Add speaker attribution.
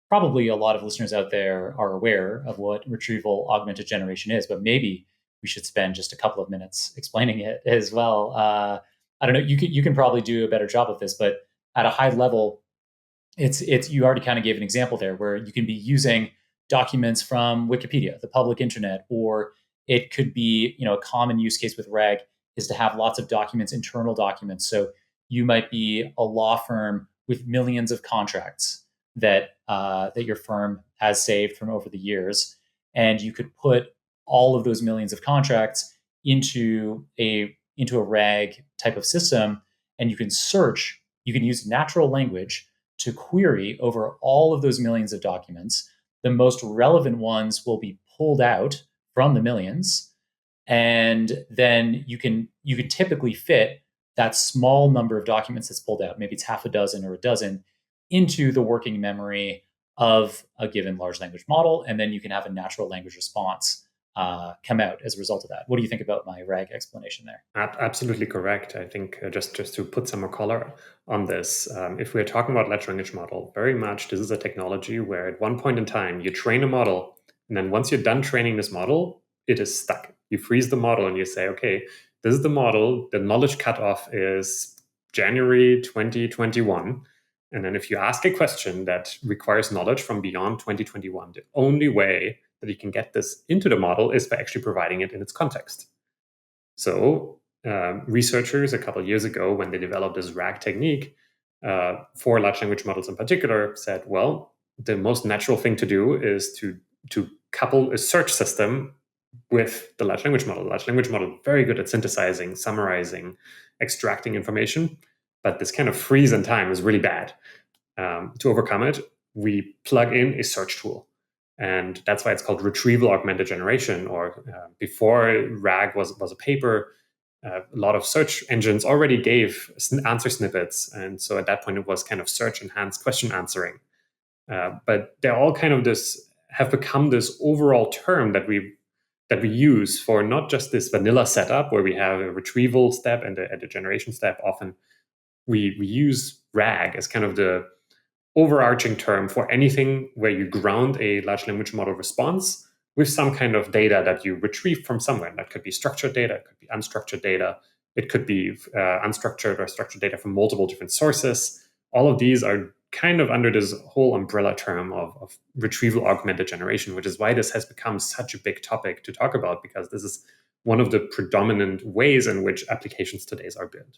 Speaker 1: probably a lot of listeners out there are aware of what retrieval augmented generation is, but maybe we should spend just a couple of minutes explaining it as well. I don't know. You can probably do a better job of this, but at a high level, it's you already kind of gave an example there where you can be using documents from Wikipedia, the public internet, or it could be, a common use case with RAG is to have lots of documents, internal documents. So you might be a law firm with millions of contracts that your firm has saved from over the years, and you could put all of those millions of contracts into a RAG type of system, and you can search. You can use natural language to query over all of those millions of documents. The most relevant ones will be pulled out from the millions, and then you can typically fit that small number of documents that's pulled out, maybe it's half a dozen or a dozen, into the working memory of a given large language model, and then you can have a natural language response come out as a result of that. What do you think about my RAG explanation there?
Speaker 2: Absolutely correct. I think just to put some more color on this, if we're talking about large language model, very much this is a technology where at one point in time you train a model, and then once you're done training this model, it is stuck. You freeze the model and you say, okay, this is the model. The knowledge cutoff is January 2021. And then if you ask a question that requires knowledge from beyond 2021, the only way that you can get this into the model is by actually providing it in its context. So researchers a couple of years ago, when they developed this RAG technique for large language models in particular, said, well, the most natural thing to do is to couple a search system with the large language model. The large language model is very good at synthesizing, summarizing, extracting information, but this kind of freeze in time is really bad. To overcome it, we plug in a search tool. And that's why it's called retrieval-augmented generation, or before RAG was a paper, a lot of search engines already gave answer snippets. And so at that point, it was kind of search-enhanced question answering. But they're all kind of have become this overall term that we use for not just this vanilla setup where we have a retrieval step and a generation step. Often we use RAG as kind of the overarching term for anything where you ground a large language model response with some kind of data that you retrieve from somewhere. That could be structured data, it could be unstructured data, it could be unstructured or structured data from multiple different sources. All of these are kind of under this whole umbrella term of retrieval augmented generation, which is why this has become such a big topic to talk about, because this is one of the predominant ways in which applications today are built.